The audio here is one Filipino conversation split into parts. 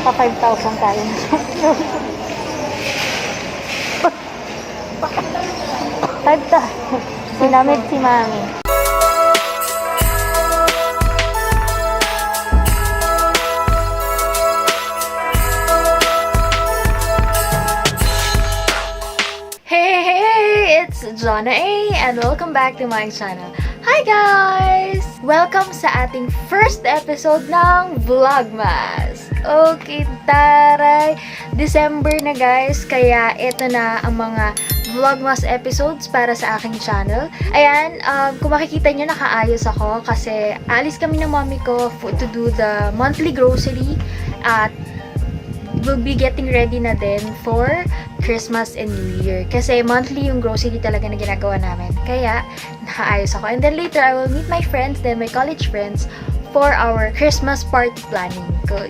naka 5,000 tayo. Five ta. Sinamit si Mami. Hey, it's Jonna A and welcome back to my channel. Hi guys! Welcome sa ating first episode ng Vlogmas. Okay, taray! December na guys, kaya ito na ang mga Vlogmas episodes para sa aking channel. Ayan, kung makikita nyo, nakaayos ako kasi alis kami ng mommy ko to do the monthly grocery at we'll be getting ready na din for Christmas and New Year. Kasi monthly yung grocery talaga na ginagawa namin. Kaya, nakaayos ako. And then later, I will meet my friends, then my college friends, for our Christmas party planning.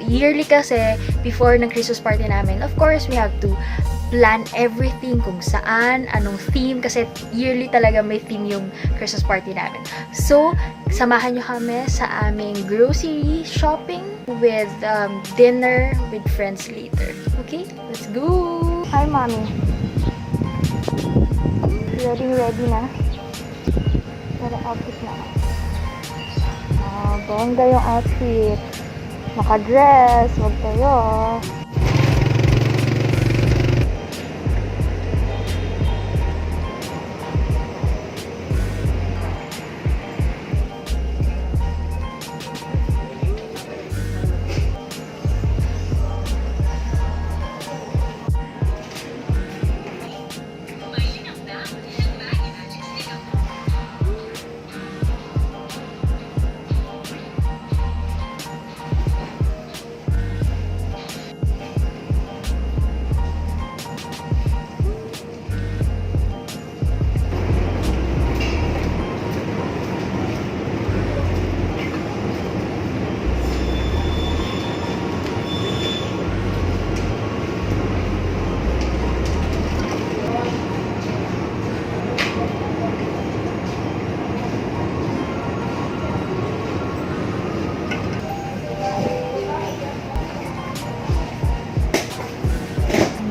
Yearly kasi, before ng Christmas party namin, of course, we have to plan everything kung saan, anong theme, kasi yearly talaga may theme yung Christmas party namin. So, samahan nyo kami sa aming grocery shopping with dinner with friends later. Okay? Let's go! Hi, Mami. Ready na? Para outfit na. Bongga yung outfit. Naka-dress. Wag tayo.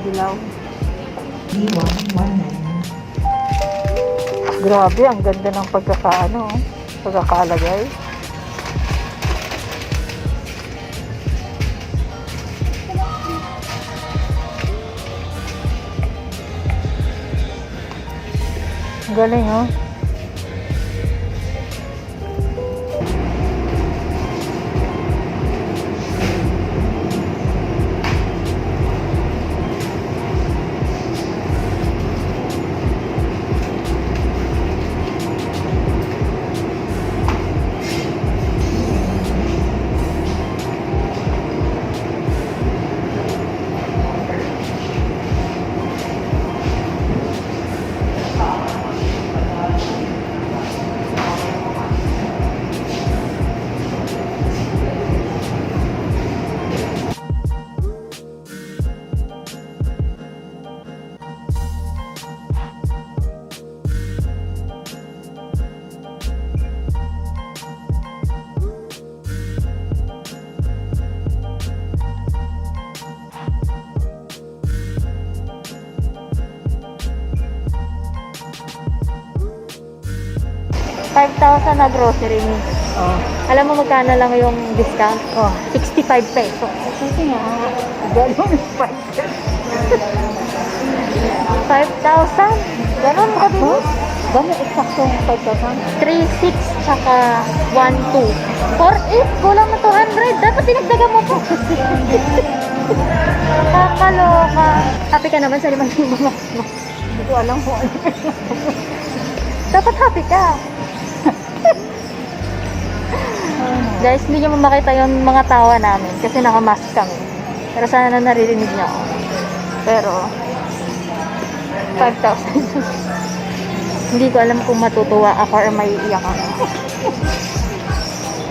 Dilaw. Grabe, ang ganda ng pagkakalagay. Galing, oh. 5,000 na grocery ni. Oh. Alam mo magkano lang yung discount? Oh, 65 pesos. Kasi nga, ganun 5,000. Ganun ka din? Ganun eksaktong 5,000? 3,600 tsaka 1,200. 4,800, kulang na 200. Dapat dinagdagan mo po. Kakaloka. Happy ka naman sa 5,000 mo. Hindi ko alam po. Dapat happy ka. Guys, hindi nyo makita yung mga tawa namin kasi nakamask kami. Pero sana na naririnig niyo ako. Pero 5,000. Hindi ko alam kung matutuwa ako or maiiyak ako.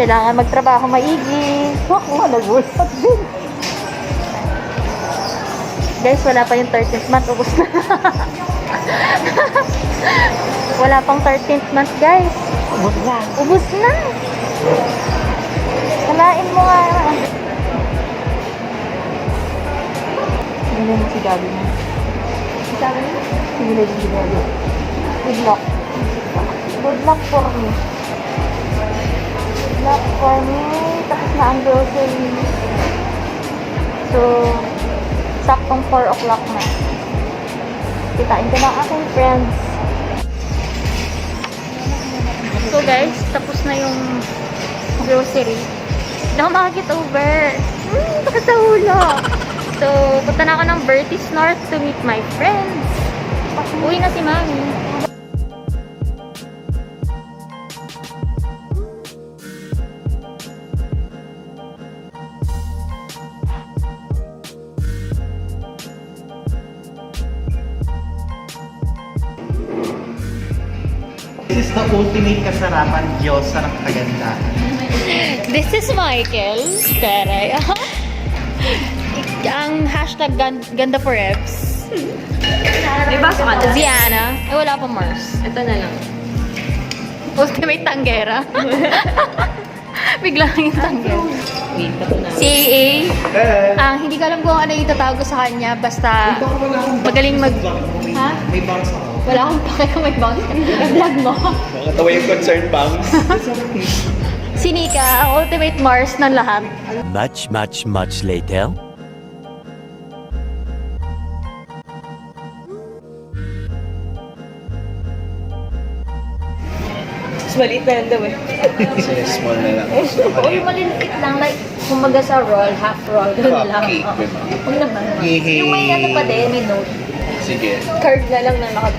Kailangan magtrabaho maigi. Ako, nagulat din. Guys, wala pa yung 13th month. Ubus na. Wala pang 13th month, guys. Ubus na. Ubus na. Kalain mo nga. And then si Gabi mo. Si Gabi mo? Si Gabi. Good luck. Good luck for me. Good luck for me. Tapos na ang grocery. So, saktong 4 o'clock na. Kitain ko na ang aking friends. So guys, tapos na yung grocery. Hindi ako makakit over. Bakit sa ulo? So, punta na ako ng Bertis North to meet my friends. Uwi na si Mami. This is the ultimate kasarapan, Diyosa ng kagandahan. This is Michael. Taray. Ang hashtag ganda for Eps. May baso ka na? Ziana. Eh, wala pa Mars. Ito na lang. Ultimate tanggera. Bigla lang yung tanggera. Wait, ito na. Si AA. Hindi ko alam kung ano yung tatawag ko sa kanya. Basta magaling mag... Ha? May bounce ako. Wala akong pake kung may bounce. Vlog mo. Nakatawa yung concern bounce. Si Nika, ang ultimate Mars ng lahat. Much later. Mas maliit na yan daw eh. Small na lang. Uy, maliliit lang. Like, kumaga sa roll, half roll. Ganun lang. Cupcake, Oo. diba? Huwag naman. Yehey. Yung may ano pa din, may note. Sige. Card na lang na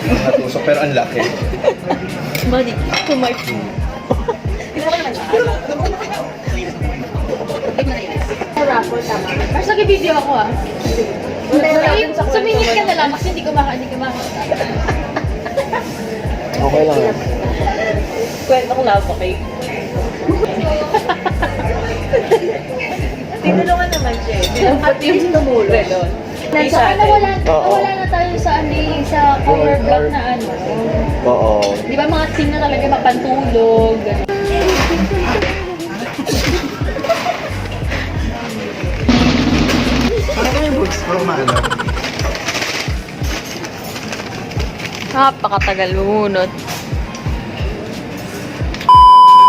Nakatusok pero ang laki. Money to my food. Raffle, tama. Mas nag-video ako ah. Sumingit ka na lang kasi hindi ko makakita. Okay lang. Kwento ko lava cake. Tinulungan naman siya eh. At yung tumulong doon. Saka nawala na tayo sa sa color block na ano. Oo. Di ba mga scene na talaga mapantulog. Parang kami books from ano? Napakatagal lumunod.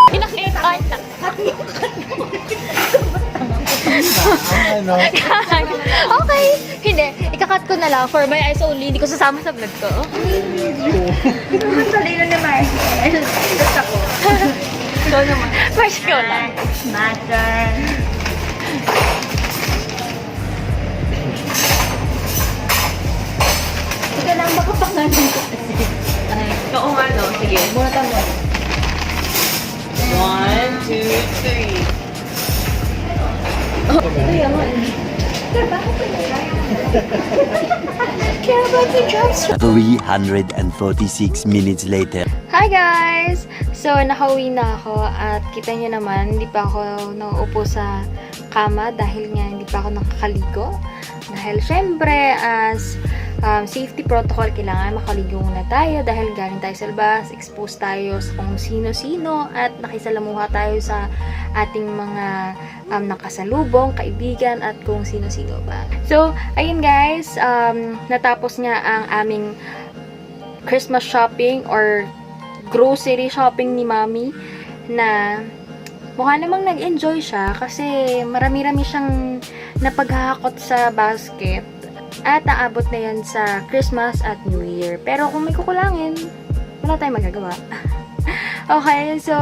Pinakita na. Ano? Okay. Hindi. Ikakat ko na lang for my eyes only. Hindi ko sasama sa vlog ko. Talino ni Marcel. Basta ko. Ikaw naman. First ko lang. Matter. Ika lang makapangalan ko kasi. Oo nga no. Sige. Muna tayo. 1, 2, 3. Kaya ba si Drops? 346 minutes later. Hi guys! So, nakauwi na ako at kita niyo naman, hindi pa ako nauupo sa kama dahil nga hindi pa ako nakakaligo. Dahil syempre, as safety protocol, kailangan makaligo muna tayo dahil galing tayo sa labas, exposed tayo sa kung sino-sino at nakisalamuha tayo sa ating mga nakasalubong, kaibigan at kung sino-sino ba. So, ayun guys, natapos nga ang aming Christmas shopping or grocery shopping ni Mami na mukha namang nag-enjoy siya kasi marami-rami siyang napaghahakot sa basket at naabot na yan sa Christmas at New Year. Pero kung may kukulangin, wala tayong magagawa. Okay, so,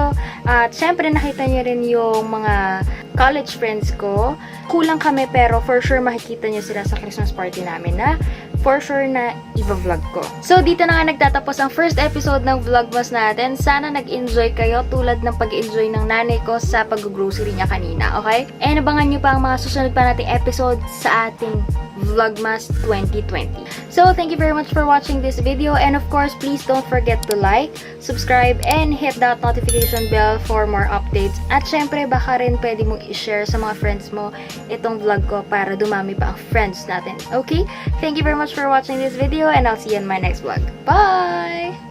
syempre nakita niyo rin yung mga college friends ko. Kulang kami pero for sure makikita niyo sila sa Christmas party namin na for sure na i-vlog ko. So, dito na nga nagtatapos ang first episode ng Vlogmas natin. Sana nag-enjoy kayo tulad ng pag-enjoy ng nanay ko sa pag-grocery niya kanina, okay? And abangan niyo pa ang mga susunod pa nating episode sa ating Vlogmas 2020. So, thank you very much for watching this video and of course, please don't forget to like, subscribe, and hit that notification bell for more updates. At syempre, baka rin pwede mong i-share sa mga friends mo itong vlog ko para dumami pa ang friends natin. Okay? Thank you very much for watching this video and I'll see you in my next vlog. Bye!